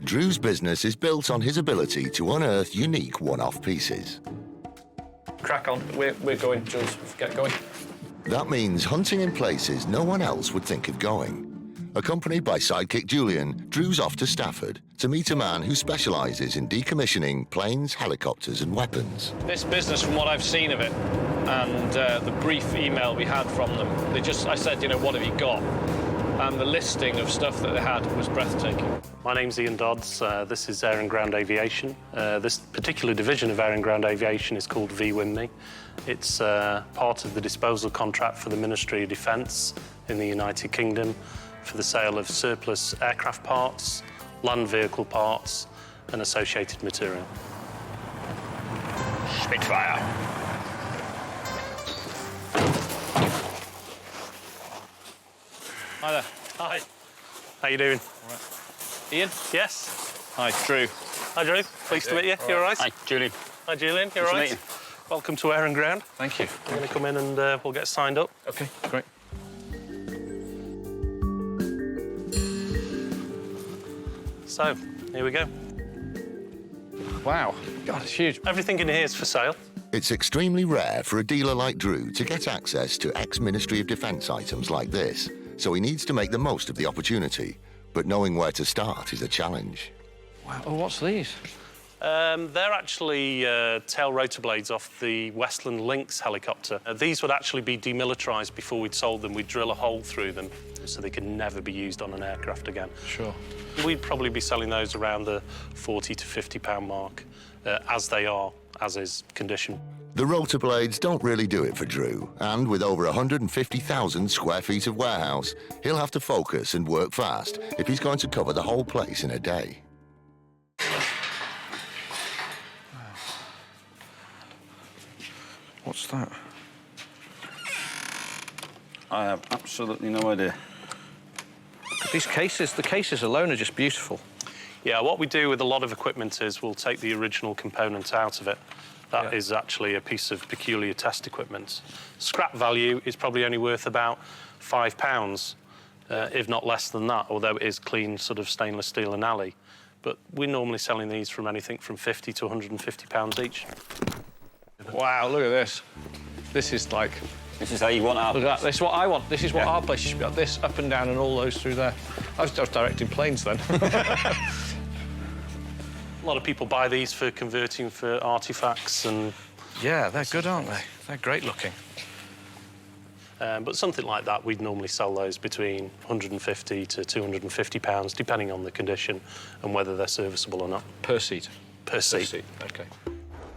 Drew's business is built on his ability to unearth unique one-off pieces. Crack on. We're going, Jules. Get going. That means hunting in places no one else would think of going. Accompanied by sidekick Julian, Drew's off to Stafford to meet a man who specialises in decommissioning planes, helicopters and weapons. This business, from what I've seen of it, and the brief email we had from them, I said, you know, what have you got? And the listing of stuff that they had was breathtaking. My name's Ian Dodds. This is Air and Ground Aviation. This particular division of Air and Ground Aviation is called VWMNI. It's part of the disposal contract for the Ministry of Defence in the United Kingdom for the sale of surplus aircraft parts, land vehicle parts and associated material. Spitfire. Hi there. Hi. How you doing? All right. Ian? Yes? Hi, Drew. Hi, Drew. Pleased to meet you. You all right? Hi, Julian. Hi, Julian. You all right? Welcome to Air and Ground. Thank you. I'm going to come in and we'll get signed up. OK, great. So, here we go. Wow. God, it's huge. Everything in here is for sale. It's extremely rare for a dealer like Drew to get access to ex-Ministry of Defence items like this, so he needs to make the most of the opportunity. But knowing where to start is a challenge. Wow. Oh, what's these? They're actually tail rotor blades off the Westland Lynx helicopter. These would actually be demilitarised before we'd sold them. We'd drill a hole through them so they could never be used on an aircraft again. Sure. We'd probably be selling those around the £40 to £50 mark, as they are, as is condition. The rotor blades don't really do it for Drew, and with over 150,000 square feet of warehouse, he'll have to focus and work fast if he's going to cover the whole place in a day. What's that? I have absolutely no idea. These cases, the cases alone are just beautiful. Yeah, what we do with a lot of equipment is we'll take the original component out of it. That is actually a piece of peculiar test equipment. Scrap value is probably only worth about £5, if not less than that, although it is clean sort of stainless steel and alloy. But we're normally selling these from anything from £50 to £150 each. Wow, look at this. This is like... This is how you want our... Look at that. This is what I want. This is what our place should be. This up and down and all those through there. I was directing planes then. A lot of people buy these for converting for artefacts and... Yeah, they're good, aren't they? They're great looking. But something like that, we'd normally sell those between £150 to £250, depending on the condition and whether they're serviceable or not. Per seat? Per seat. Per seat, OK.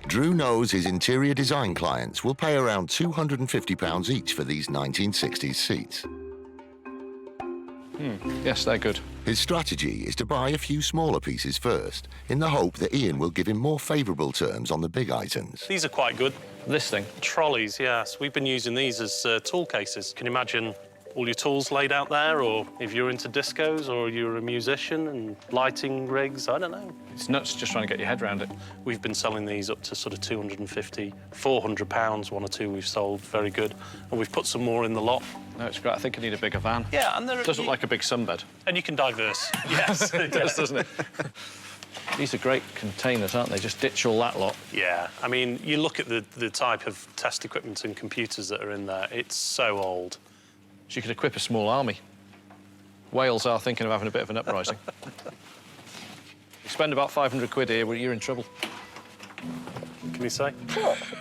Drew knows his interior design clients will pay around £250 each for these 1960s seats. Yes, they're good. His strategy is to buy a few smaller pieces first, in the hope that Ian will give him more favourable terms on the big items. These are quite good. This thing? Trolleys, yes. We've been using these as tool cases. Can you imagine all your tools laid out there, or if you're into discos or you're a musician and lighting rigs, I don't know. It's nuts just trying to get your head around it. We've been selling these up to sort of £250, £400, one or two we've sold, very good. And we've put some more in the lot. No, it's great. I think I need a bigger van. Yeah, and It does look like a big sunbed. And you can diverse. Yes. It does, doesn't it? These are great containers, aren't they? Just ditch all that lot. Yeah, I mean, you look at the type of test equipment and computers that are in there, it's so old. So you could equip a small army. Wales are thinking of having a bit of an uprising. You spend about 500 quid here, well, you're in trouble. Can you say?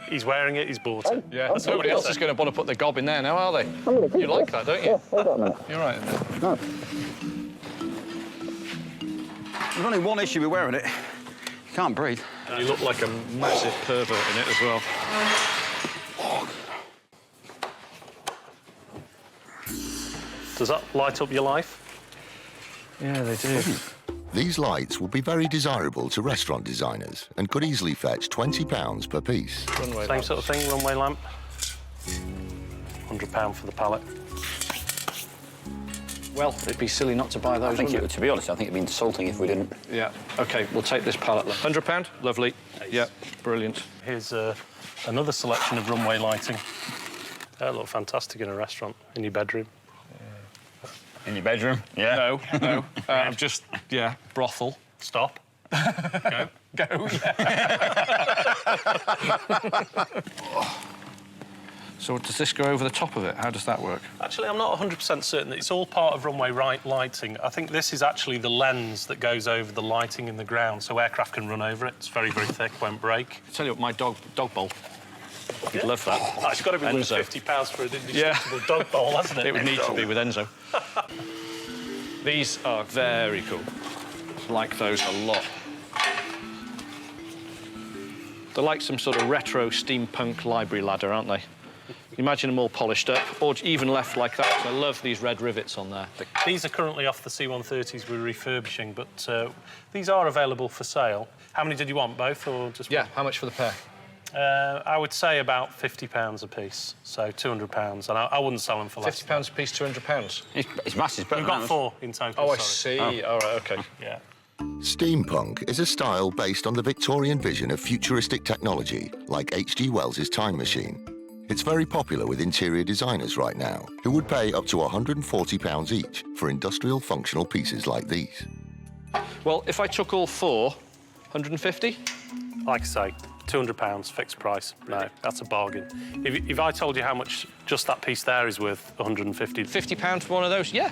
He's wearing it, he's bought it. Yeah, nobody else is going to want to put their gob in there now, are they? You like that, don't you? You're right. No. There's only one issue with wearing it. You can't breathe. You look like a massive pervert in it as well. Does that light up your life? Yeah, they do. These lights will be very desirable to restaurant designers and could easily fetch £20 per piece. Runway Same lamps. sort of thing, runway lamp. £100 for the pallet. Well, it'd be silly not to buy those, To be honest, I think it'd be insulting if we didn't. Yeah, OK, we'll take this pallet then. £100? Lovely. Yeah, brilliant. Here's another selection of runway lighting. They look fantastic in a restaurant, in your bedroom. In your bedroom? Yeah. No, no. I'm just, brothel. Stop. Go. Go, So does this go over the top of it? How does that work? Actually, I'm not 100% certain. It's all part of runway lighting. I think this is actually the lens that goes over the lighting in the ground, so aircraft can run over it. It's very, very thick, won't break. I tell you what, my dog bowl. You'd love that. Oh, it's got to be worth Enzo. £50 for an indestructible dog bowl, hasn't it? It would need to be with Enzo. These are very cool. I like those a lot. They're like some sort of retro steampunk library ladder, aren't they? Imagine them all polished up, or even left like that. I love these red rivets on there. These are currently off the C-130s we're refurbishing, but these are available for sale. How many did you want, both, or just one? Yeah, how much for the pair? I would say about £50 a piece, so £200, and I wouldn't sell them for less. £50 a piece, £200. It's massive. We've got 4 in total. Oh, I sorry. see. All right, OK. Yeah. Steampunk is a style based on the Victorian vision of futuristic technology, like H.G. Wells's Time Machine. It's very popular with interior designers right now, who would pay up to £140 each for industrial functional pieces like these. Well, if I took all 4, 150? Like I say, £200 fixed price. No, that's a bargain. If I told you how much just that piece there is worth, 150. £50 for one of those? Yeah,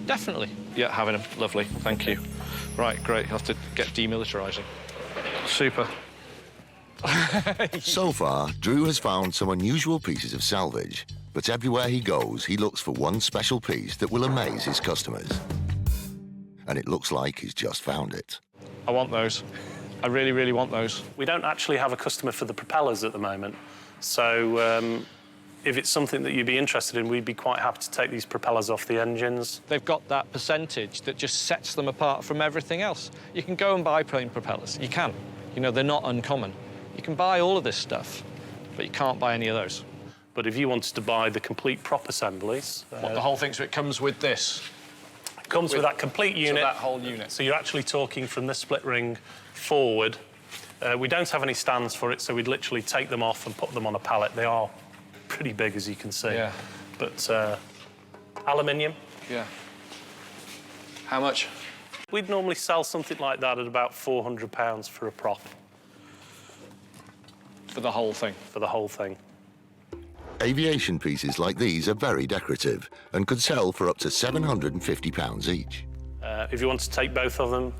definitely. Yeah, having them. Lovely. Thank you. Right, great. I'll have to get demilitarising. Super. So far, Drew has found some unusual pieces of salvage, but everywhere he goes, he looks for one special piece that will amaze his customers. And it looks like he's just found it. I want those. I really, really want those. We don't actually have a customer for the propellers at the moment, so if it's something that you'd be interested in, we'd be quite happy to take these propellers off the engines. They've got that percentage that just sets them apart from everything else. You can go and buy plane propellers. You can. You know, they're not uncommon. You can buy all of this stuff, but you can't buy any of those. But if you wanted to buy the complete prop assemblies... What, the whole thing, so it comes with this? It comes with that complete unit. So that whole unit. So you're actually talking from this split ring forward. We don't have any stands for it, so we'd literally take them off and put them on a pallet. They are pretty big, as you can see. Yeah. But aluminium. Yeah. How much? We'd normally sell something like that at about £400 for a prop. For the whole thing? For the whole thing. Aviation pieces like these are very decorative and could sell for up to £750 each. If you want to take both of them,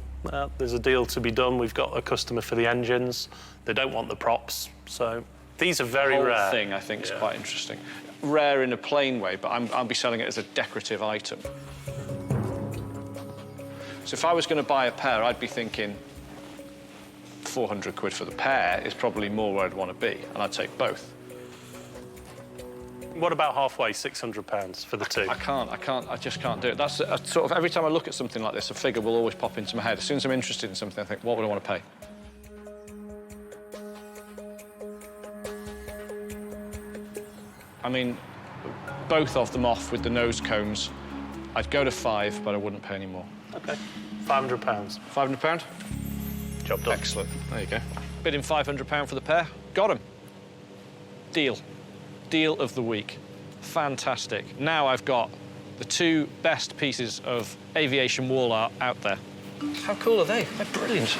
there's a deal to be done. We've got a customer for the engines. They don't want the props, so these are very rare. The whole thing, I think, is quite interesting. Rare in a plain way, but I'll be selling it as a decorative item. So if I was going to buy a pair, I'd be thinking 400 quid for the pair is probably more where I'd want to be, and I'd take both. What about halfway, £600 for the two? I just can't do it. That's sort of, every time I look at something like this, a figure will always pop into my head. As soon as I'm interested in something, I think, what would I want to pay? I mean, both of them off with the nose combs. I'd go to 5, but I wouldn't pay any more. OK, £500. £500? Job done. Excellent. There you go. Bidding £500 for the pair. Got 'em. Deal. Deal of the week. Fantastic. Now I've got the 2 best pieces of aviation wall art out there. How cool are they? They're brilliant.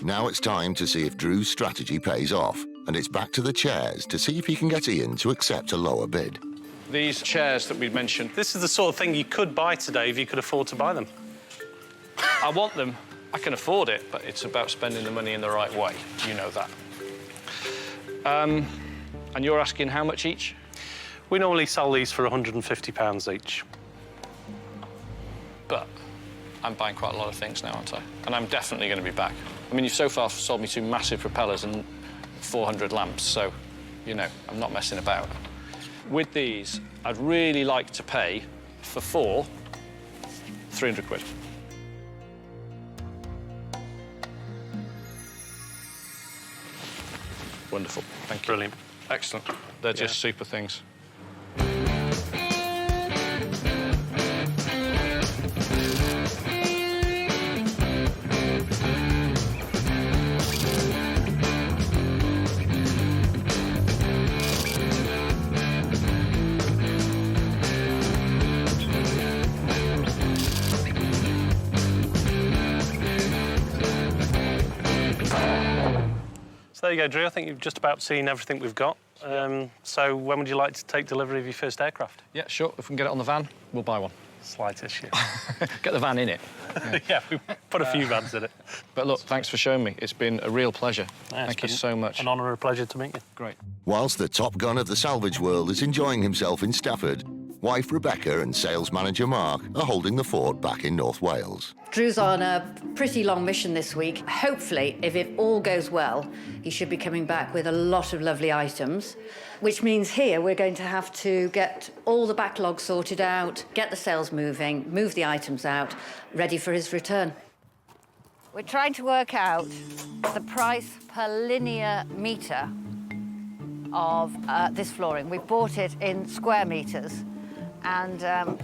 Now it's time to see if Drew's strategy pays off, and it's back to the chairs to see if he can get Ian to accept a lower bid. These chairs that we mentioned, This is the sort of thing you could buy today if you could afford to buy them. I want them. I can afford it, but it's about spending the money in the right way. You know that. And you're asking how much each? We normally sell these for £150 each. But I'm buying quite a lot of things now, aren't I? And I'm definitely going to be back. I mean, you've so far sold me 2 massive propellers and 400 lamps, so, you know, I'm not messing about. With these, I'd really like to pay for 4, 300 quid. Wonderful. Thank you. Brilliant. Excellent. They're just super things. So there you go, Drew. I think you've just about seen everything we've got. So when would you like to take delivery of your first aircraft? Yeah, sure. If we can get it on the van, we'll buy one. Slight issue. Get the van in it. Yeah, we put a few vans in it. But look, thanks for showing me. It's been a real pleasure. Yeah, Thank you so much. An honour and a pleasure to meet you. Great. Whilst the top gun of the salvage world is enjoying himself in Stafford, wife Rebecca and sales manager Mark are holding the fort back in North Wales. Drew's on a pretty long mission this week. Hopefully, if it all goes well, he should be coming back with a lot of lovely items, which means here we're going to have to get all the backlog sorted out, get the sales moving, move the items out, ready for his return. We're trying to work out the price per linear metre of this flooring. We bought it in square metres, and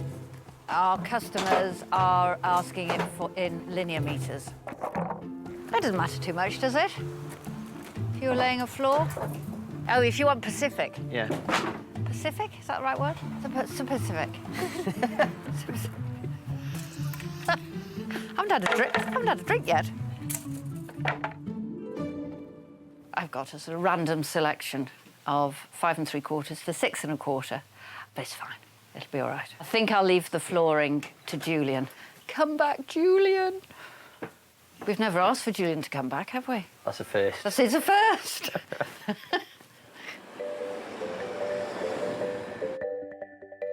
our customers are asking it in linear metres. That doesn't matter too much, does it? If you were laying a floor? Oh, if you want Pacific. Yeah. Pacific? Is that the right word? It's a Pacific. I haven't had a drink yet. I've got a sort of random selection of 5 3/4 to 6 1/4, but it's fine. It'll be all right. I think I'll leave the flooring to Julian. Come back, Julian. We've never asked for Julian to come back, have we? That's a first. It's a first.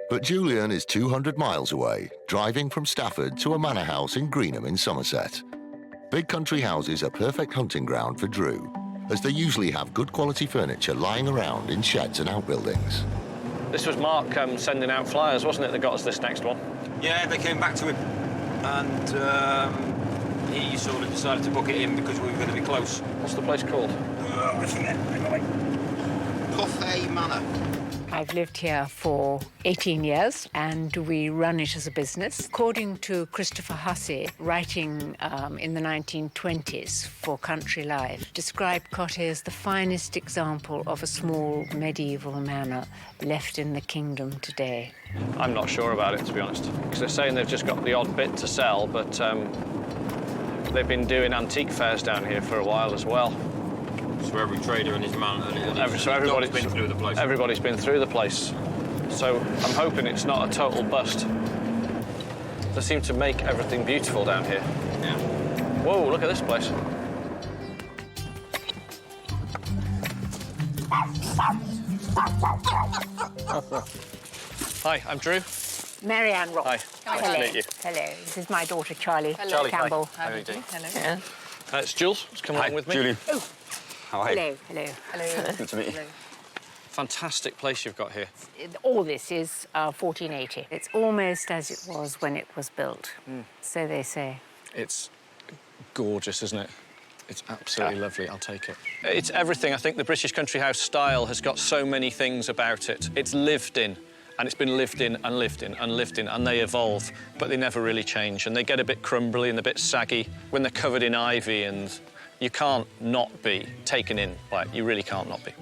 But Julian is 200 miles away, driving from Stafford to a manor house in Greenham in Somerset. Big country houses are perfect hunting ground for Drew, as they usually have good quality furniture lying around in sheds and outbuildings. This was Mark sending out flyers, wasn't it, that got us this next one? Yeah, they came back to him, and he sort of decided to book it in because we were going to be close. What's the place called? I forget. Puffey Manor. I've lived here for 18 years and we run it as a business. According to Christopher Hussey, writing in the 1920s for Country Life, described Cotte as the finest example of a small medieval manor left in the kingdom today. I'm not sure about it, to be honest, because they're saying they've just got the odd bit to sell, but they've been doing antique fairs down here for a while as well. So every trader and his man, Everybody's been through the place. Everybody's been through the place. So I'm hoping it's not a total bust. They seem to make everything beautiful down here. Yeah. Whoa, look at this place. Hi, I'm Drew. Marianne Ross. Hi, nice to meet you. Hello, this is my daughter Charlie. Charlie, Campbell. hi. How are you doing? Hello. It's Jules. It's come along with me. Julian. Oh, How are you? hello, hello. Good to meet you. Fantastic place you've got here. All this is 1480. It's almost as it was when it was built, so they say. It's gorgeous, isn't it? It's absolutely lovely. I'll take it. It's everything. I think the British country house style has got so many things about it. It's lived in, and it's been lived in and lived in and lived in, and they evolve, but they never really change, and they get a bit crumbly and a bit saggy when they're covered in ivy, and you can't not be taken in by it. You really can't not be.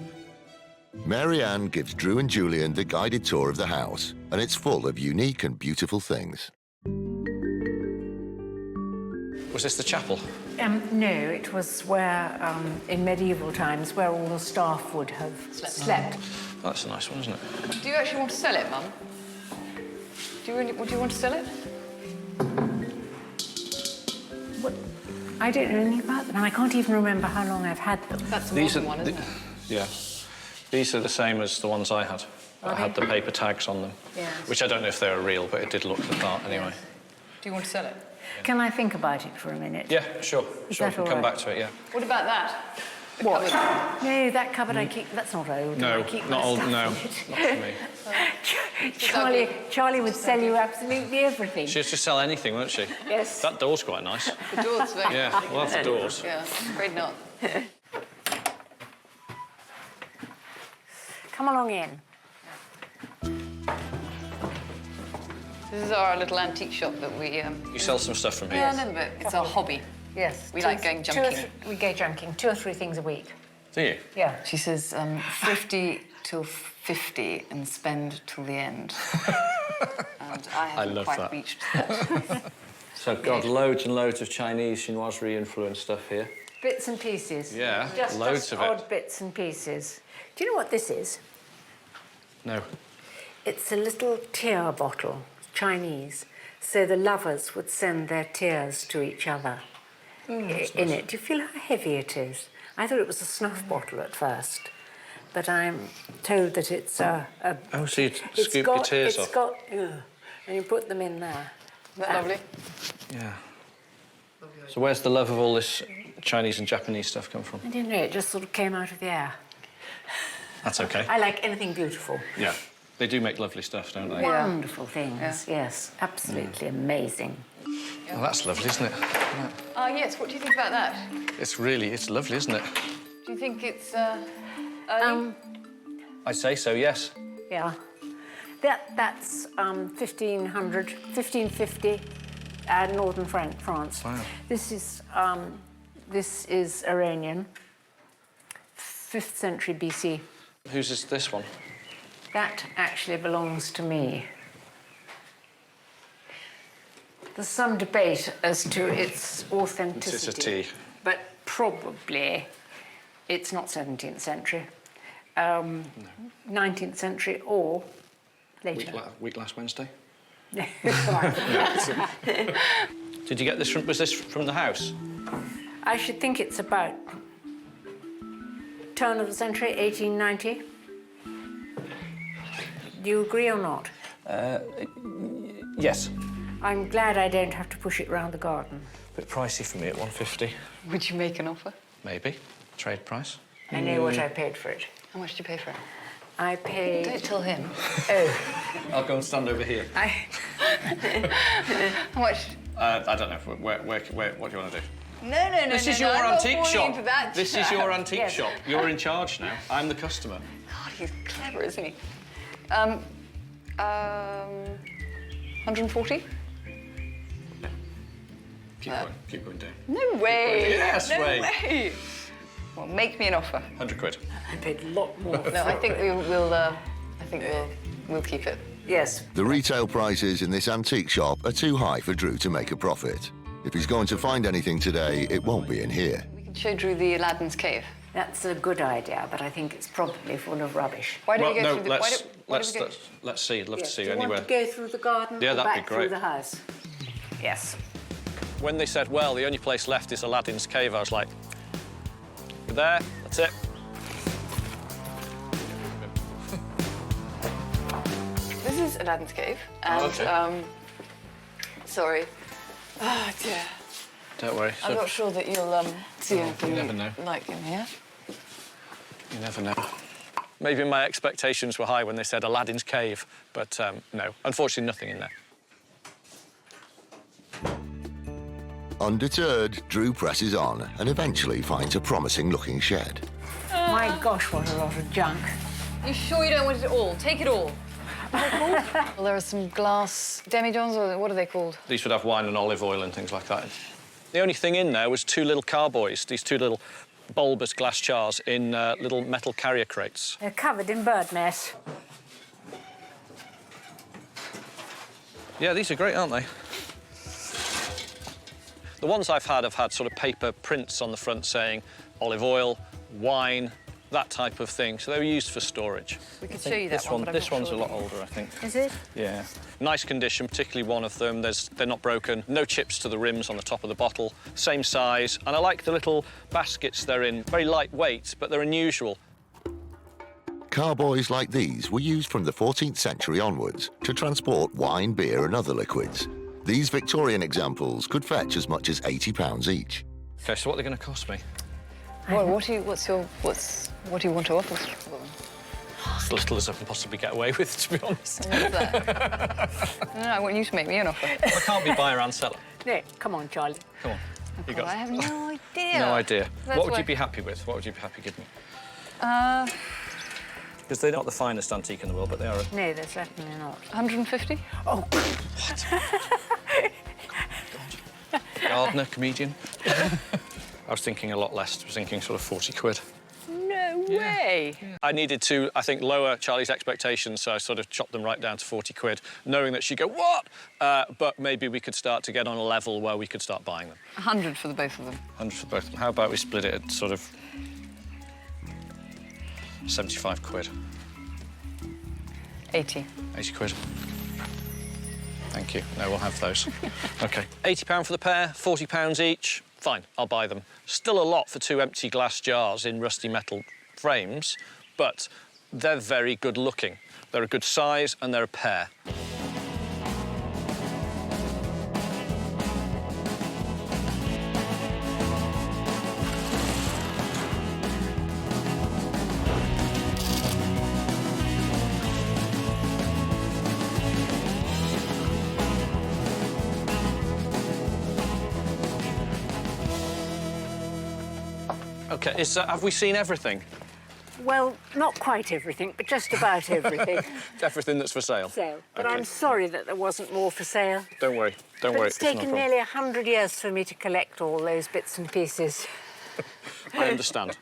Mary Ann gives Drew and Julian the guided tour of the house, and it's full of unique and beautiful things. Was this the chapel? No, it was where, in medieval times, where all the staff would have slept. Oh, that's a nice one, isn't it? Do you actually want to sell it, Mum? Would you want to sell it? What? I don't know anything about them, and I can't even remember how long I've had them. That's the modern one, isn't it? Yeah. These are the same as the ones I had. I had the paper tags on them, which I don't know if they were real, but it did look the part anyway. Do you want to sell it? Can I think about it for a minute? Yeah, sure. Sure, that all come right? back to it, yeah. What about that? The What? cupboard? No, that cupboard I keep. That's not old. No, I keep not my old, stuff no. in it. Not for me. Charlie would sell you absolutely everything. She'd just sell anything, won't she? Yes. That door's quite nice. The door's very... Yeah, we'll have the doors. Yeah, afraid not. Come along in. This is our little antique shop that we... You sell some stuff from here? Yeah, a little bit. It's our hobby. Yes. We like going junking. We go junking 2 or 3 things a week. Do you? Yeah. She says, 50 till 50 and spend till the end. And I haven't love quite that. reached that. So, God, loads and loads of Chinese chinoiserie influenced stuff here. Bits and pieces. Yeah, just loads of it. odd bits and pieces. Do you know what this is? No. It's a little tear bottle, Chinese, so the lovers would send their tears to each other in it. Do you feel how heavy it is? I thought it was a snuff bottle at first, but I'm told that it's a Oh, so you scoop your tears off? It's got, and you put them in there. Isn't that lovely? Yeah. So where's the love of all this Chinese and Japanese stuff come from? I didn't know, it just sort of came out of the air. That's okay. I like anything beautiful. Yeah. They do make lovely stuff, don't they? Wonderful things, yes. Absolutely amazing. Well, that's lovely, isn't it? Yes, what do you think about that? It's lovely, isn't it? Do you think it's early? I say so, yes. Yeah. That's 1550, northern France. Wow. This is Iranian, 5th century BC. Whose is this one? That actually belongs to me. There's some debate as to its authenticity. But probably it's not 17th century, 19th century or later. Week last Wednesday? Right. Did you get this was this from the house? I should think it's about turn of the century, 1890. Do you agree or not? Yes. I'm glad I don't have to push it round the garden. Bit pricey for me at 150. Would you make an offer? Maybe. Trade price. I know what I paid for it. How much did you pay for it? I paid... Don't tell him. Oh. I'll go and stand over here. How much? I don't know. Where, what do you want to do? No. This is your antique shop. This is your antique Yes. shop. You're in charge now. I'm the customer. God, he's clever, isn't he? 140? Keep going down. No way. Yes, no way. Well, make me an offer. 100 quid. I paid a lot more. No, I think we'll keep it. Yes. The retail prices in this antique shop are too high for Drew to make a profit. If he's going to find anything today, it won't be in here. We can show Drew the Aladdin's cave. That's a good idea, but I think it's probably full of rubbish. Why don't Well, we go no, through the... let's see. I'd love to see Do you anywhere. want to go through the garden Yeah, or that'd be back great. through the house? Yes. When they said, well, the only place left is Aladdin's cave, I was like, you're there, that's it. This is Aladdin's cave, and, okay. Sorry. Oh, dear. Don't worry. I'm not sure that you'll, see anything never know. like in here. You never know. Maybe my expectations were high when they said Aladdin's cave, but no, unfortunately nothing in there. Undeterred, Drew presses on and eventually finds a promising-looking shed. My gosh, what a lot of junk. You sure you don't want it all? Take it all. Well, there are some glass demijohns, or what are they called? These would have wine and olive oil and things like that. The only thing in there was two little carboys, these two little bulbous glass jars in little metal carrier crates. They're covered in bird mess. Yeah, these are great, aren't they? The ones I've had have had sort of paper prints on the front saying olive oil, wine, that type of thing. So they were used for storage. We could show you that one, but I'm This not one's sure. a lot older, I think. Is it? Yeah. Nice condition, particularly one of them. They're not broken. No chips to the rims on the top of the bottle. Same size. And I like the little baskets they're in. Very lightweight, but they're unusual. Carboys like these were used from the 14th century onwards to transport wine, beer and other liquids. These Victorian examples could fetch as much as £80 each. OK, so what are they going to cost me? Well, what do you want to offer for them? As little as I can possibly get away with, to be honest. What is that? No, I want you to make me an offer. I can't be buyer and seller. No, come on, Charlie. Come on. You God, got I have no idea. No idea. That's What would why- you be happy with? What would you be happy giving me? 150? Because they're not the finest antique in the world, but they are. No, they're certainly not. Oh, Gardener, comedian. I was thinking a lot less. I was thinking sort of 40 quid. No way. I needed to, I think, lower Charlie's expectations, so I sort of chopped them right down to 40 quid, knowing that she'd go, what? But maybe we could start to get on a level where we could start buying them. 100 for the both of them. 100 for both of them. How about we split it at sort of 75 quid? 80. 80 quid. Thank you. No, we'll have those. OK. £80 for the pair, £40 each. Fine, I'll buy them. Still a lot for 2 empty glass jars in rusty metal frames, but they're very good looking. They're a good size and they're a pair. OK, have we seen everything? Well, not quite everything, but just about everything. Everything that's for sale? But OK. I'm sorry that there wasn't more for sale. Don't worry, don't But worry. it's not a taken problem. nearly 100 years for me to collect all those bits and pieces. I understand,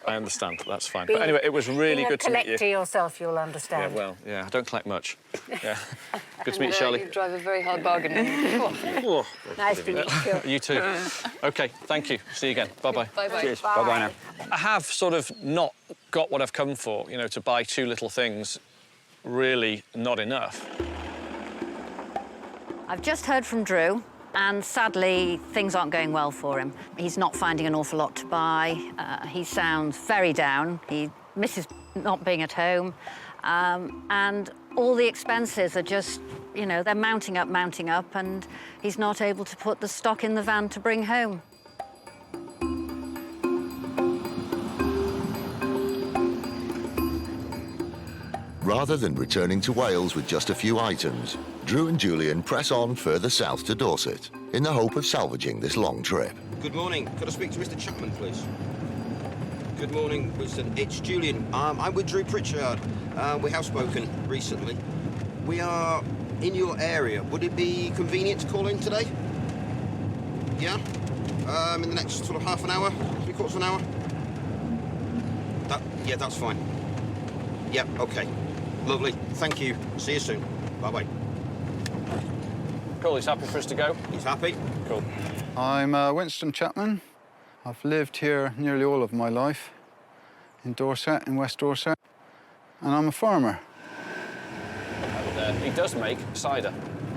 that's fine. But anyway, it was really good to meet Being a collector you. yourself, you'll Yeah, understand. well, yeah, I don't collect much. Yeah. Good to meet you, Shirley. You drive a very hard bargain. Oh, Nice to meet you. you too. OK, thank you. See you again. Bye-bye. Bye-bye. Cheers. Bye-bye now. I have sort of not got what I've come for, you know, to buy 2 little things, really not enough. I've just heard from Drew, and sadly, things aren't going well for him. He's not finding an awful lot to buy. He sounds very down. He misses not being at home. And all the expenses are just, you know, they're mounting up, and he's not able to put the stock in the van to bring home. Rather than returning to Wales with just a few items, Drew and Julian press on further south to Dorset in the hope of salvaging this long trip. Good morning. Could I speak to Mr. Chapman, please? Good morning, Winston. It's Julian. I'm with Drew Pritchard. We have spoken recently. We are in your area. Would it be convenient to call in today? Yeah? In the next sort of half an hour, 3/4 of an hour? Yeah, that's fine. Yeah, OK. Lovely. Thank you. See you soon. Bye-bye. Cool, he's happy for us to go? He's happy? Cool. I'm Winston Chapman. I've lived here nearly all of my life, in Dorset, in West Dorset, and I'm a farmer. And he does make cider.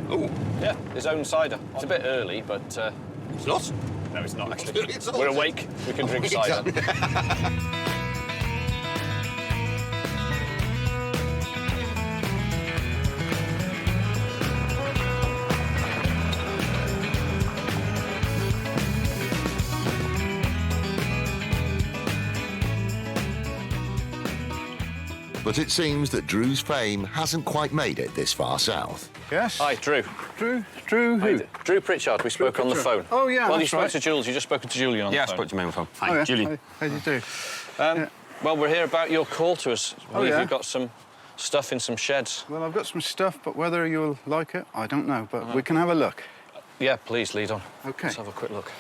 Oh. Yeah, his own cider. It's a bit early, but... It's not? No, it's not, actually. It's not. We're awake, we can drink cider. But it seems that Drew's fame hasn't quite made it this far south. Yes? Hi, Drew. Drew who? Drew Pritchard, we spoke on the phone. Oh, yeah, Well, you that's spoke right. to Jules, you just spoken to Julian on the Yeah, I phone. spoke to him on the phone. Hi, Oh, yeah. Julian. How do you do? Well, we're here about your call to us. I believe yeah. you've got some stuff in some sheds. Well, I've got some stuff, but whether you'll like it, I don't know. But we can have a look. Yeah, please, lead on. OK. Let's have a quick look.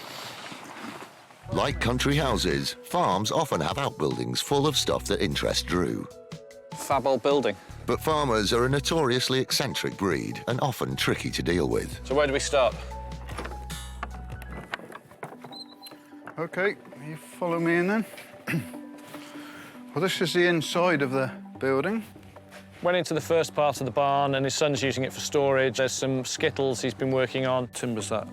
Like country houses, farms often have outbuildings full of stuff that interests Drew. Fab old building. But farmers are a notoriously eccentric breed and often tricky to deal with. So where do we start? OK, you follow me in then. Well, this is the inside of the building. Went into the first part of the barn and his son's using it for storage. There's some skittles he's been working on. Timber's that?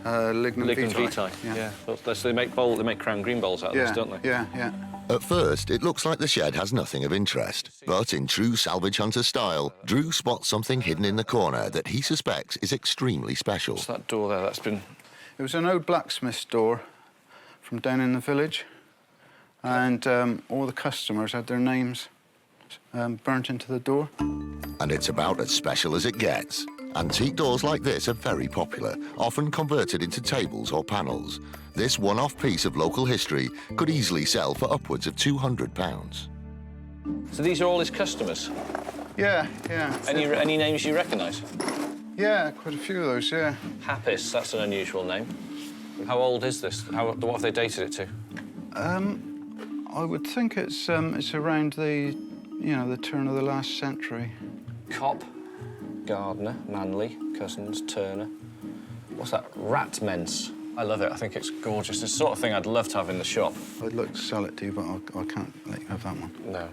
Lignum vitae. Yeah. So they make crown green bowls out of this, don't they? Yeah. At first, it looks like the shed has nothing of interest. But in true Salvage Hunter style, Drew spots something hidden in the corner that he suspects is extremely special. What's that door there? That's been... It was an old blacksmith's door from down in the village. And all the customers had their names burnt into the door. And it's about as special as it gets. Antique doors like this are very popular, often converted into tables or panels. This one-off piece of local history could easily sell for upwards of £200. So these are all his customers? Yeah. Any names you recognise? Yeah, quite a few of those, yeah. Happis, that's an unusual name. How old is this? What have they dated it to? I would think it's around the, you know, the turn of the last century. Cop, Gardner, Manley, Cousins, Turner. What's that? Ratments. I love it. I think it's gorgeous. It's the sort of thing I'd love to have in the shop. I'd like to sell it to you, but I can't let you have that one. No.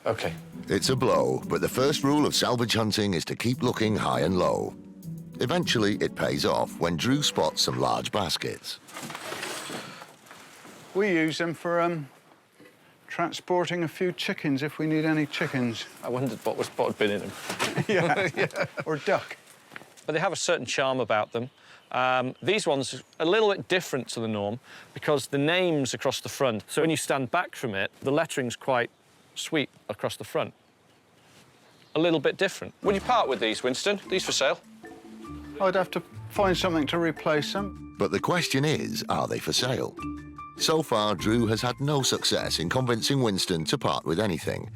OK. It's a blow, but the first rule of salvage hunting is to keep looking high and low. Eventually, it pays off when Drew spots some large baskets. We use them for transporting a few chickens if we need any chickens. I wondered what had been in them. Yeah. Or duck. But they have a certain charm about them. These ones are a little bit different to the norm because the name's across the front. So when you stand back from it, the lettering's quite sweet across the front. A little bit different. Would you part with these, Winston? These for sale? I'd have to find something to replace them. But the question is, are they for sale? So far, Drew has had no success in convincing Winston to part with anything.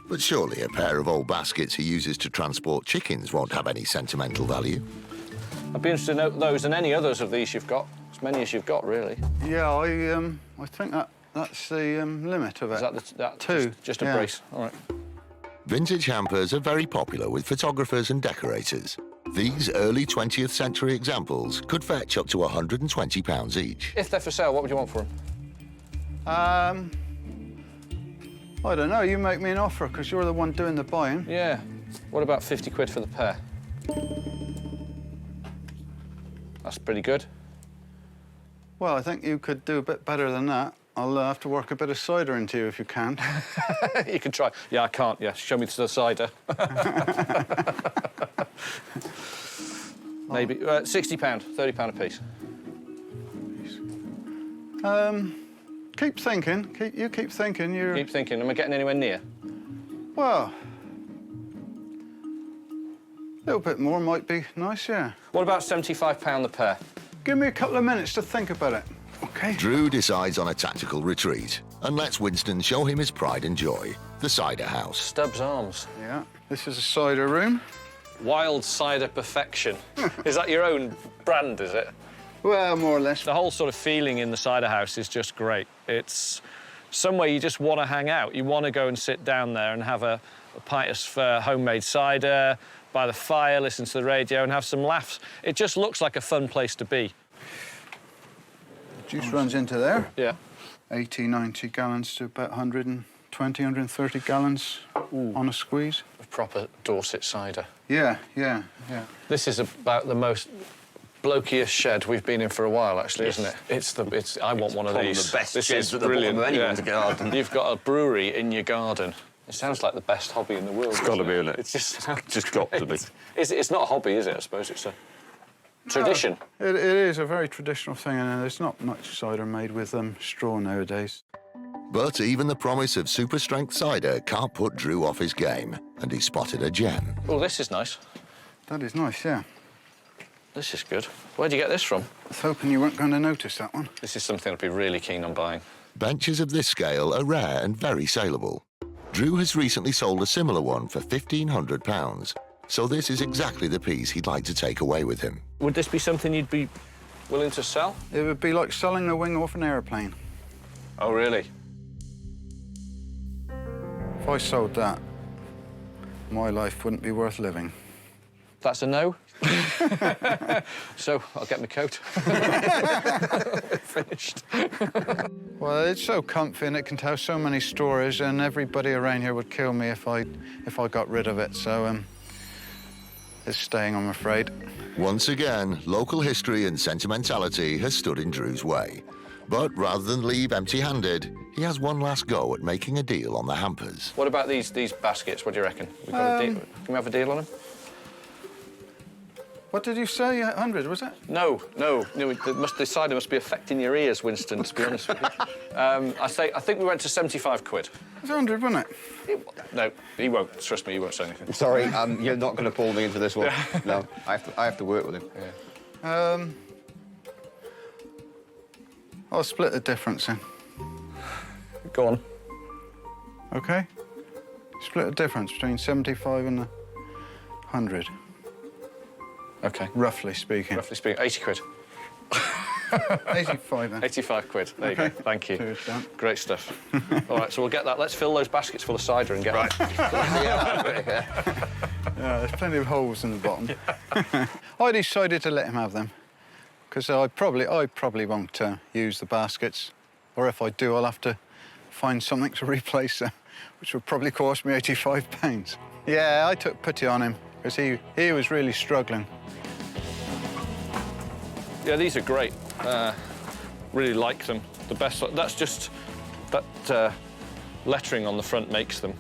But surely a pair of old baskets he uses to transport chickens won't have any sentimental value. I'd be interested to know those and any others of these you've got. As many as you've got, really. Yeah, I think that's the limit of it. Is that two? Just a brace. All right. Vintage hampers are very popular with photographers and decorators. These early 20th century examples could fetch up to £120 each. If they're for sale, what would you want for them? I don't know. You make me an offer, because you're the one doing the buying. Yeah. What about 50 quid for the pair? That's pretty good. Well, I think you could do a bit better than that. I'll have to work a bit of cider into you if you can. You can try. Yeah, I can't. Yeah, show me the cider. Maybe £60, £30 a piece. Keep thinking. Keep thinking. Keep thinking. Am I getting anywhere near? Well, a little bit more might be nice, yeah. What about £75 the pair? Give me a couple of minutes to think about it. OK. Drew decides on a tactical retreat and lets Winston show him his pride and joy, the cider house. Stubbs Arms. Yeah. This is a cider room. Wild cider perfection. Is that your own brand, is it? Well, more or less. The whole sort of feeling in the cider house is just great. It's somewhere you just want to hang out. You want to go and sit down there and have a pint of homemade cider, by the fire, listen to the radio and have some laughs. It just looks like a fun place to be. Juice runs into there. Yeah. 80, 90 gallons to about 120, 130 gallons on a squeeze. Proper Dorset cider. Yeah. This is about the most blokiest shed we've been in for a while, actually, isn't it? I want one of these. The best this sheds is at the brilliant. bottom of anyone's garden. You've got a brewery in your garden. It sounds like the best hobby in the world. It's got to be, isn't it? It's just got to be. It's not a hobby, is it? I suppose it's a tradition. It is a very traditional thing, and there's not much cider made with straw nowadays. But even the promise of super-strength cider can't put Drew off his game, and he spotted a gem. Oh, this is nice. That is nice, yeah. This is good. Where'd you get this from? I was hoping you weren't going to notice that one. This is something I'd be really keen on buying. Benches of this scale are rare and very saleable. Drew has recently sold a similar one for £1,500, so this is exactly the piece he'd like to take away with him. Would this be something you'd be willing to sell? It would be like selling a wing off an airplane. Oh, really? If I sold that, my life wouldn't be worth living. That's a no? So, I'll get my coat. Finished. Well, it's so comfy and it can tell so many stories, and everybody around here would kill me if I got rid of it, so it's staying, I'm afraid. Once again, local history and sentimentality has stood in Drew's way. But rather than leave empty-handed, he has one last go at making a deal on the hampers. What about these baskets? What do you reckon? We've got a deal. Can we have a deal on them? What did you say? 100, was it? No. The cider must be affecting your ears, Winston, to be honest with you. I think we went to 75 quid. It was 100, wasn't it? No, he won't. Trust me, he won't say anything. Sorry, you're not going to pull me into this one. No, I have to work with him. Yeah. I'll split the difference then. Go on. OK? Split the difference between 75 and 100. OK. Roughly speaking. Roughly speaking, 80 quid. 85 then. 85 quid. There you go. Thank you. Cheers, Dan. Great stuff. All right, so we'll get that. Let's fill those baskets full of cider and get on. Yeah, there's plenty of holes in the bottom. I decided to let him have them because I probably won't use the baskets, or if I do, I'll have to find something to replace them, which will probably cost me £85. Yeah, I took pity on him because he was really struggling. Yeah, these are great. Really like them. The best. That's just that lettering on the front makes them.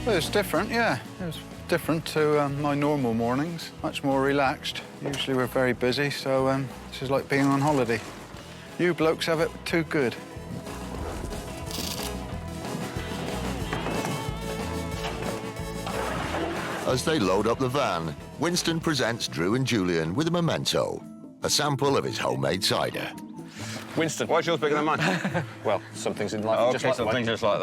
Well, it's different, yeah. It was different to my normal mornings. Much more relaxed. Usually we're very busy, so this is like being on holiday. You blokes have it too good. As they load up the van, Winston presents Drew and Julian with a memento, a sample of his homemade cider. Winston. Why's yours bigger than mine? Well, some things in life Oh, just okay, like the something way. just like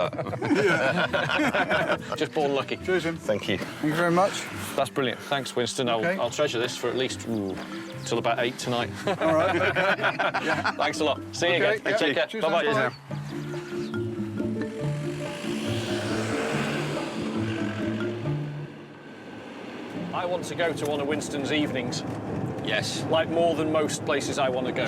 that. Just born lucky. Cheers, Jim. Thank you. Thank you very much. That's brilliant. Thanks, Winston. Okay. I'll treasure this for at least till about 8 tonight. All right, OK. Yeah. Thanks a lot. See you Okay, again. yeah. Take care. Cheers, Bye-bye. bye. I want to go to one of Winston's evenings. Yes. Like more than most places I want to go.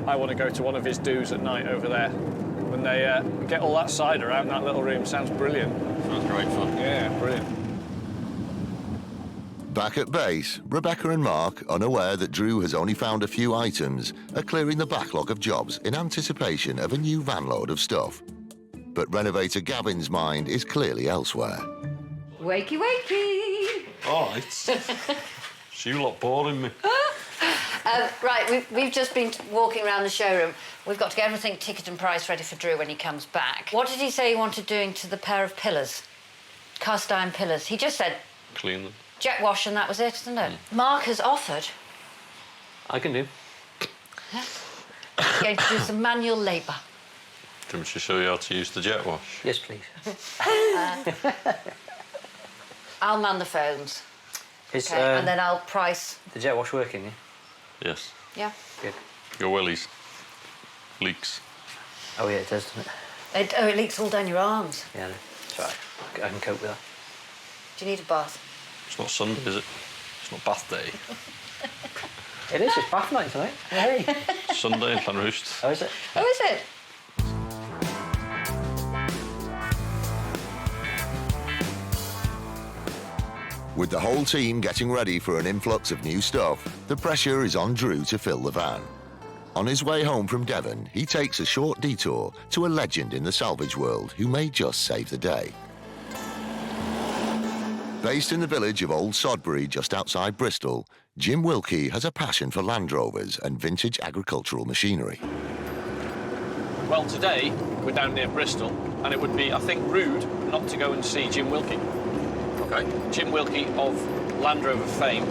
I want to go to one of his do's at night over there. When they get all that cider out in that little room, sounds brilliant. Sounds great fun. Yeah, brilliant. Back at base, Rebecca and Mark, unaware that Drew has only found a few items, are clearing the backlog of jobs in anticipation of a new van load of stuff. But renovator Gavin's mind is clearly elsewhere. Wakey, wakey! Oh, it's you lot boring me. Right, we've just been walking around the showroom. We've got to get everything ticket and price ready for Drew when he comes back. What did he say he wanted doing to the pair of pillars? Cast iron pillars. He just said Clean them. jet wash and that was it, isn't it? Mark has offered. I can do. He's going to do some manual labour. Do you want me to show you how to use the jet wash? Yes, please. I'll man the phones. Is Okay, and then I'll price. the jet wash working, yeah? Yes. Yeah. Good. Your wellies. Leaks. Oh, yeah, it does, doesn't it? It leaks all down your arms. Yeah, no, it's all right. I can cope with that. Do you need a bath? It's not Sunday, is it? It's not bath day. It is, it's bath night tonight. Hey. Sunday in Llanrwst. Oh, is it? Oh, is it? With the whole team getting ready for an influx of new stuff, the pressure is on Drew to fill the van. On his way home from Devon, he takes a short detour to a legend in the salvage world who may just save the day. Based in the village of Old Sodbury, just outside Bristol, Jim Wilke has a passion for Land Rovers and vintage agricultural machinery. Well, today we're down near Bristol, and it would be, I think, rude not to go and see Jim Wilke. Okay. Jim Wilke of Land Rover fame,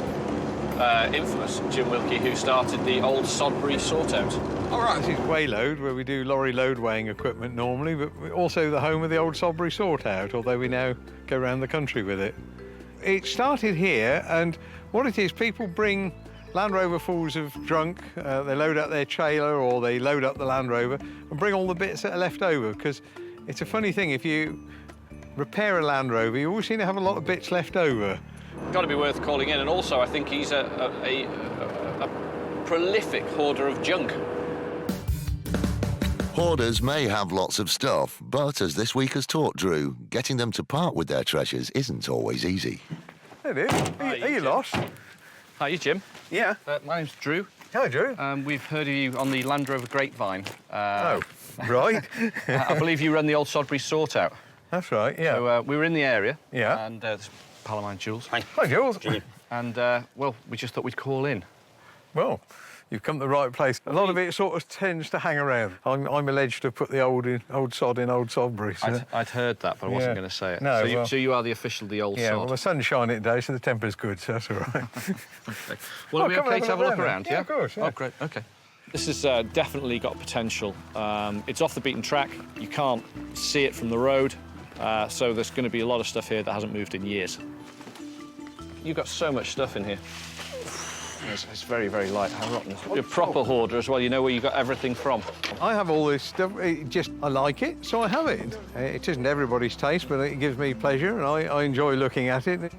infamous Jim Wilke, who started the Old Sodbury sort-out. All right. This is Wayload, where we do lorry load weighing equipment normally, but we're also the home of the Old Sodbury sort-out, although we now go around the country with it. It started here, and what it is, people bring Land Rover fulls of junk, they load up their trailer or they load up the Land Rover and bring all the bits that are left over, because it's a funny thing, if you repair a Land Rover, you always seem to have a lot of bits left over. Got to be worth calling in, and also I think he's a prolific hoarder of junk. Hoarders may have lots of stuff, but as this week has taught Drew, getting them to part with their treasures isn't always easy. There it is. Are you lost? Hi, you Jim. Yeah. My name's Drew. Hi, Drew. We've heard of you on the Land Rover Grapevine. Oh, right. I believe you run the Old Sodbury sort-out. That's right, yeah. So we were in the area. Yeah. And this is a pal of mine, Jules. Hi, Jules. And, well, we just thought we'd call in. Well, you've come to the right place. A lot of it sort of tends to hang around. I'm alleged to put the old sod in Old Sodbury. So. I'd heard that, but I wasn't Yeah. going to say it. No, So you are the official, the old Yeah, sod. well, the sun's shining today, so the temperature's good, so that's all right. Okay. Well, are we okay to have a look around, yeah? yeah? Of course, yeah. Oh, great, OK. This has definitely got potential. It's off the beaten track. You can't see it from the road, so there's going to be a lot of stuff here that hasn't moved in years. You've got so much stuff in here. It's very, very light. How rotten is it? You're a proper hoarder as well. You know where you got everything from. I have all this stuff. I like it, so I have it. It isn't everybody's taste, but it gives me pleasure, and I enjoy looking at it.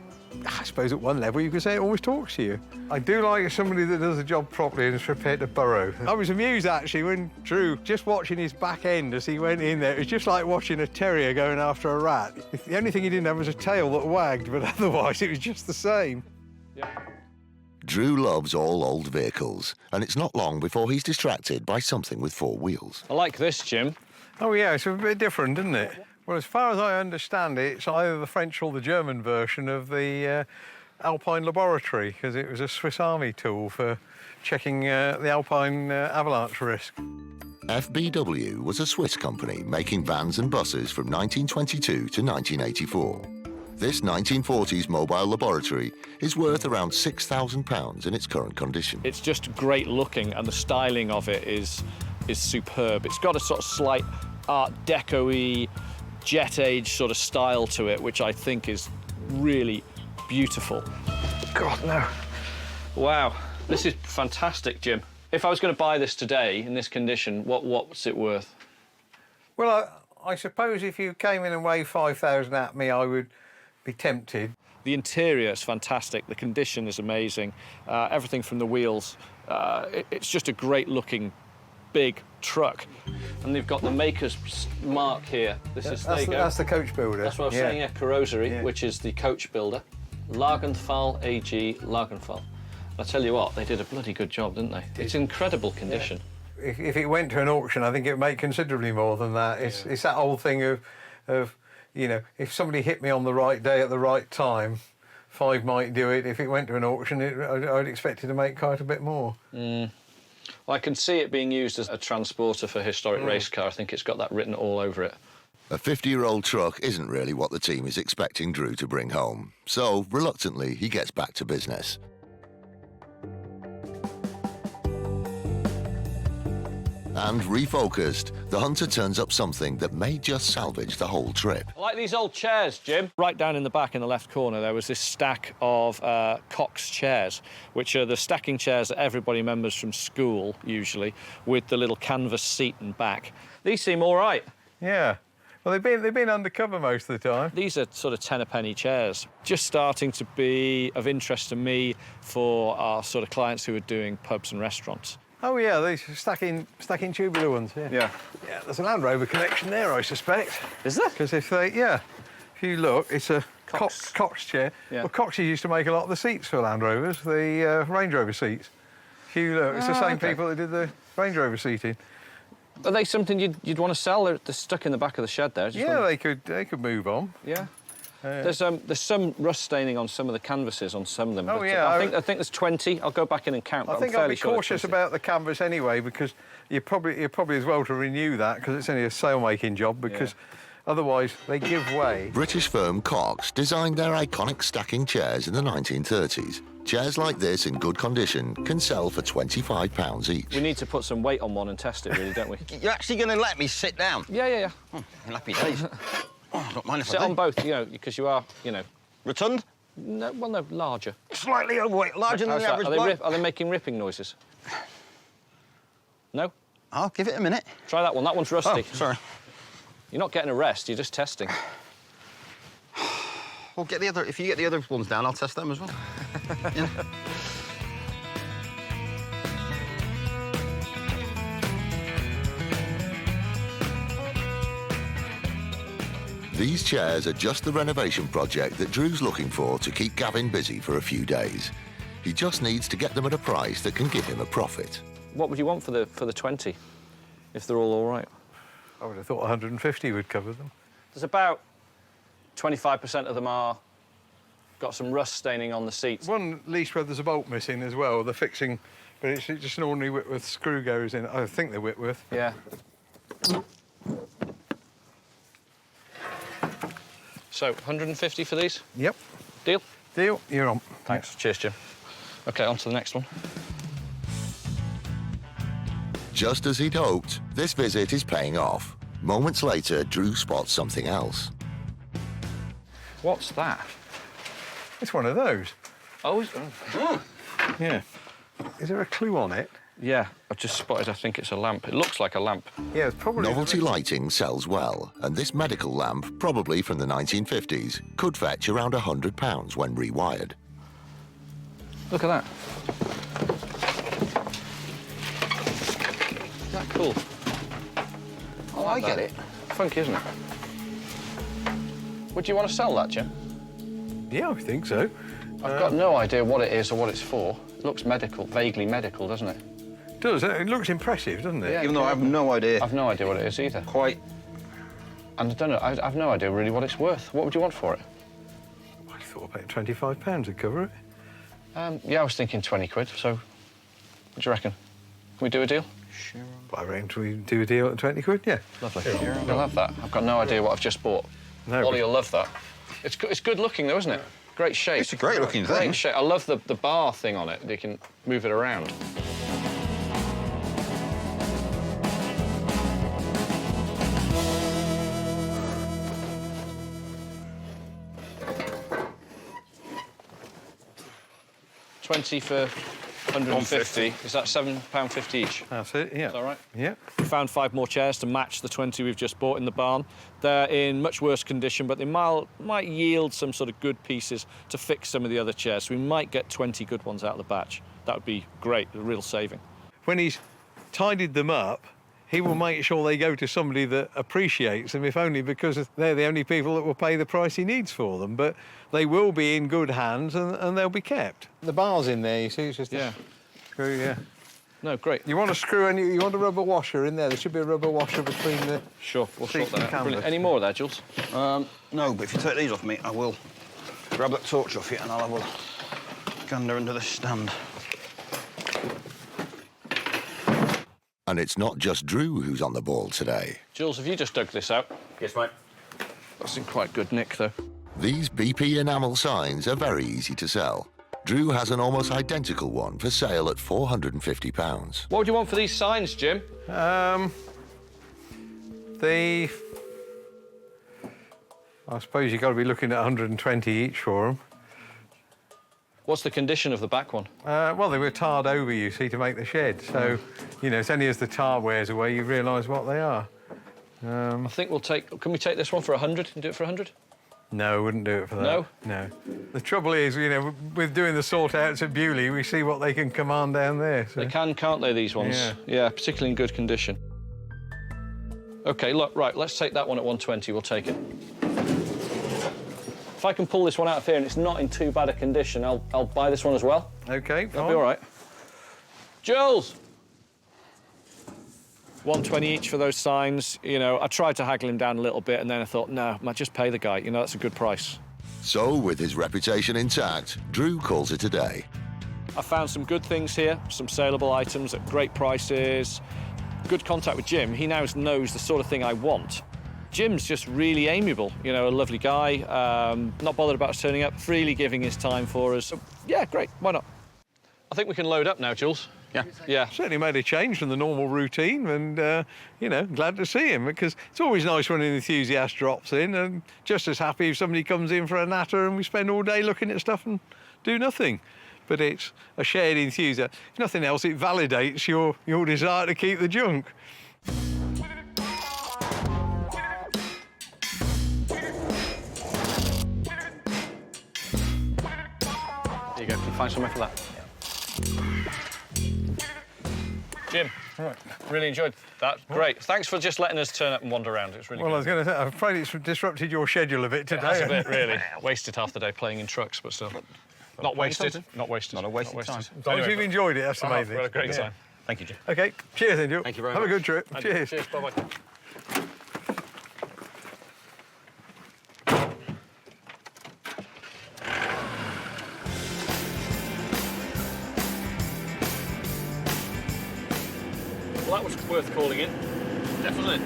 I suppose at one level you could say it always talks to you. I do like somebody that does the job properly and is prepared to burrow. I was amused, actually, when Drew, just watching his back end as he went in there, it was just like watching a terrier going after a rat. The only thing he didn't have was a tail that wagged, but otherwise it was just the same. Yeah. Drew loves all old vehicles, and it's not long before he's distracted by something with 4 wheels. I like this, Jim. Oh, yeah, it's a bit different, isn't it? Well, as far as I understand it, it's either the French or the German version of the Alpine laboratory, because it was a Swiss Army tool for checking the Alpine avalanche risk. FBW was a Swiss company making vans and buses from 1922 to 1984. This 1940s mobile laboratory is worth around £6,000 in its current condition. It's just great looking, and the styling of it is superb. It's got a sort of slight Art Deco-y, jet age sort of style to it, which I think is really beautiful. God, no. Wow, this is fantastic, Jim. If I was going to buy this today in this condition, what's it worth? Well, I suppose if you came in and weighed 5,000 at me, I would be tempted. The interior is fantastic. The condition is amazing. Everything from the wheels. It's just a great-looking, big truck. And they've got the maker's mark here. That's the coach builder. That's what I was saying, yeah. Carrosserie, which is the coach builder. Lagenthal AG Lagenthal. I tell you what, they did a bloody good job, didn't they? It's incredible condition. Yeah. If it went to an auction, I think it would make considerably more than that. It's that old thing of, you know, if somebody hit me on the right day at the right time, 5 might do it. If it went to an auction, I'd expect it to make quite a bit more. Mm. Well, I can see it being used as a transporter for historic race car. I think it's got that written all over it. A 50-year-old truck isn't really what the team is expecting Drew to bring home, so reluctantly he gets back to business. And refocused, the hunter turns up something that may just salvage the whole trip. I like these old chairs, Jim. Right down in the back in the left corner, there was this stack of Cox chairs, which are the stacking chairs that everybody remembers from school, usually, with the little canvas seat and back. These seem all right. Yeah. Well, they've been undercover most of the time. These are sort of tenner-penny chairs. Just starting to be of interest to me for our sort of clients who are doing pubs and restaurants. Oh, yeah, these stacking tubular ones, yeah. Yeah, there's a Land Rover connection there, I suspect. Is there? Because if you look, it's a Cox chair. Yeah. Well, Coxes used to make a lot of the seats for Land Rovers, the Range Rover seats. If you look, it's the same people that did the Range Rover seating. Are they something you'd want to sell? They're stuck in the back of the shed there. Yeah, they could move on. Yeah. There's some rust staining on some of the canvases on some of them. Oh, but yeah. I think there's 20. I'll go back in and count. I think I'd be cautious about the canvas anyway, because you're probably as well to renew that, because it's only a sail-making job, because otherwise they give way. British firm Cox designed their iconic stacking chairs in the 1930s. Chairs like this in good condition can sell for £25 each. We need to put some weight on one and test it, really, don't we? You're actually going to let me sit down? Yeah. Oh, happy days. Oh, I don't mind if I sit on both, you know, because you are, you know... Rotund? No, well, no, larger. Slightly overweight, larger than the average bloke. Are they making ripping noises? No? I'll give it a minute. Try that one. That one's rusty. Oh, sorry. You're not getting a rest, you're just testing. Well, if you get the other ones down, I'll test them as well. Yeah. These chairs are just the renovation project that Drew's looking for to keep Gavin busy for a few days. He just needs to get them at a price that can give him a profit. What would you want for the 20, if they're all right? I would have thought 150 would cover them. There's about 25% of them are got some rust staining on the seats. One lease where there's a bolt missing as well, the fixing, but it's just an ordinary Whitworth screw goes in. I think they're Whitworth. Yeah. So, 150 for these? Yep. Deal? Deal. You're on. Thanks. Cheers, Jim. OK, on to the next one. Just as he'd hoped, this visit is paying off. Moments later, Drew spots something else. What's that? It's one of those. Oh, Yeah. Is there a clue on it? Yeah, I've just spotted, I think it's a lamp. It looks like a lamp. Yeah, it's probably... Novelty lighting sells well, and this medical lamp, probably from the 1950s, could fetch around £100 when rewired. Look at that. Isn't that cool? Oh, I get it. Funky, isn't it? Would you want to sell that, Jim? Yeah, I think so. I've got no idea what it is or what it's for. It looks medical, vaguely medical, doesn't it? It does. It looks impressive, doesn't it? Yeah, Even though I have no idea. I've no idea what it is either. Quite. And I don't know, I have no idea really what it's worth. What would you want for it? I thought about £25 would cover it. Yeah, I was thinking 20 quid, so what do you reckon? Can we do a deal? Sure. I reckon we do a deal at 20 quid, yeah. Lovely. You'll love that. I've got no idea what I've just bought. No, Ollie will love that. It's good looking though, isn't it? Great shape. It's a great looking thing. Great shape. I love the bar thing on it. You can move it around. $20 for 150. Is that £7.50 each? That's it, yeah. Is that right? Yeah. We found 5 more chairs to match the 20 we've just bought in the barn. They're in much worse condition, but they might yield some sort of good pieces to fix some of the other chairs. So we might get 20 good ones out of the batch. That would be great, a real saving. When he's tidied them up, he will make sure they go to somebody that appreciates them, if only because they're the only people that will pay the price he needs for them. But they will be in good hands and they'll be kept. The bar's in there, you see, it's just a screw, yeah. No, great. You want a screw and you want a rubber washer in there. There should be a rubber washer between the... Sure, we'll seat sort that and out. canvas. Brilliant. Any more there, Jules? No, but if you take these off me, I will grab that torch off you and I'll have a gander under the stand. And it's not just Drew who's on the ball today. Jules, have you just dug this out? Yes, mate. That's in quite good nick, though. These BP enamel signs are very easy to sell. Drew has an almost identical one for sale at £450. What would you want for these signs, Jim? I suppose you've got to be looking at 120 each for them. What's the condition of the back one? Well, they were tarred over, you see, to make the shed. So, you know, it's only as the tar wears away you realise what they are. I think we'll take... Can we take this one for 100? Can we do it for 100? No, wouldn't do it for that. No? No. The trouble is, you know, with doing the sort-outs at Bewley, we see what they can command down there. So. They can, can't they, these ones? Yeah, particularly in good condition. OK, look, right, let's take that one at 120. We'll take it. If I can pull this one out of here and it's not in too bad a condition, I'll buy this one as well. OK, That'll be all right. Jules! 120 each for those signs. You know, I tried to haggle him down a little bit, and then I thought, no, I might just pay the guy. You know, that's a good price. So, with his reputation intact, Drew calls it a day. I found some good things here, some saleable items at great prices. Good contact with Jim. He now knows the sort of thing I want. Jim's just really amiable, you know, a lovely guy, not bothered about us turning up, freely giving his time for us. So, yeah, great, why not? I think we can load up now, Jules. Yeah. Certainly made a change from the normal routine and, you know, glad to see him because it's always nice when an enthusiast drops in and just as happy if somebody comes in for a natter and we spend all day looking at stuff and do nothing. But it's a shared enthusiasm. If nothing else, it validates your desire to keep the junk. There you go, can you find somewhere for that? Jim, really enjoyed that. Great. Thanks for just letting us turn up and wander around. It was really Well, good. I was going to say, I'm afraid it's disrupted your schedule a bit today. That's a bit, really. Wasted half the day playing in trucks, but still. Not wasted. Not wasted. Not a waste of time. As long as you've enjoyed it, that's the main thing. We had a great time. Thank you, Jim. OK, cheers, then, Joe. Thank you very Have much. a good trip. And Cheers. Cheers, bye-bye. Well, that was worth calling in. Definitely.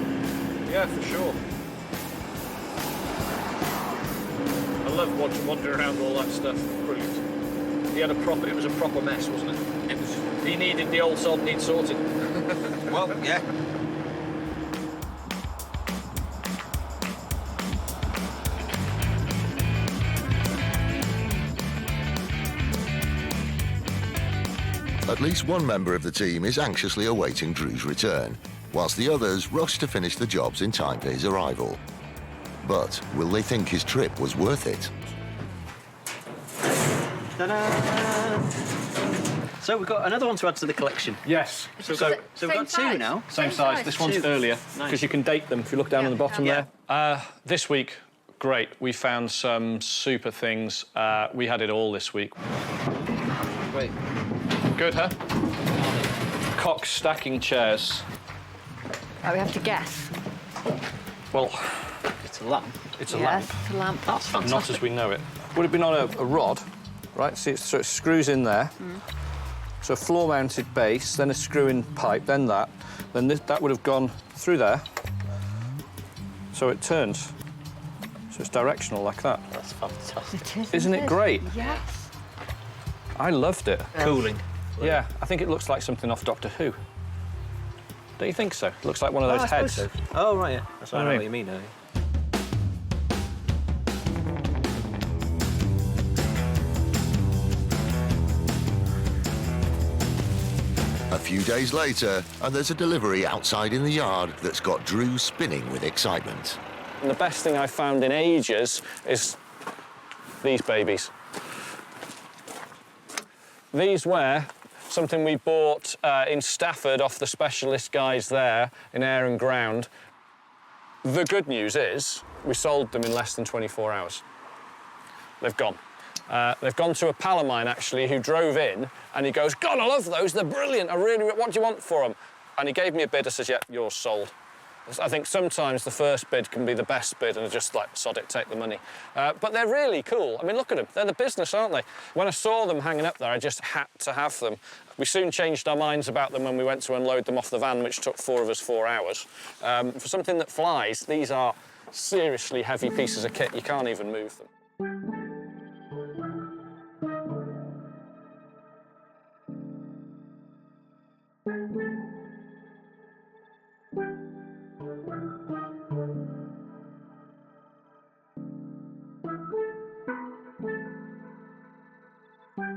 Yeah, for sure. I love wandering around all that stuff. Brilliant. He had it was a proper mess, wasn't it? It was. He needed the old sod needs sorting. Well, yeah. At least one member of the team is anxiously awaiting Drew's return, whilst the others rush to finish the jobs in time for his arrival. But will they think his trip was worth it? Ta-da! So we've got another one to add to the collection. Yes. So we've got two now. Same size. This one's Two. earlier, Nice. because you can date them if you look down on the bottom Yeah. there. This week, great. We found some super things. We had it all this week. Great. Good, huh? Cock stacking chairs. Oh, we have to guess. Well, It's a lamp. it's a Yes, lamp. it's a lamp. That's fantastic. Not as we know it. Would have been on a rod, right? See, so it screws in there. So a floor-mounted base, then a screw-in pipe, then that. Then that would have gone through there. So it turns. So it's directional like that. That's fantastic. It is, Isn't it great? Yes. I loved it. Cooling. Yeah, I think it looks like something off Doctor Who. Don't you think so? It looks like one of those I heads. suppose so. Oh, right, yeah. That's what I know Right. what you mean now. A few days later, and there's a delivery outside in the yard that's got Drew spinning with excitement. And the best thing I've found in ages is these babies. These were something we bought in Stafford off the specialist guys there in air and ground. The good news is we sold them in less than 24 hours. They've gone. They've gone to a pal of mine, actually, who drove in, and he goes, God, I love those, they're brilliant, what do you want for them? And he gave me a bid, I said, yeah, yours sold. I think sometimes the first bid can be the best bid and just like, sod it, take the money. But they're really cool. I mean, look at them. They're the business, aren't they? When I saw them hanging up there, I just had to have them. We soon changed our minds about them when we went to unload them off the van, which took 4 of us 4 hours. For something that flies, these are seriously heavy pieces of kit. You can't even move them.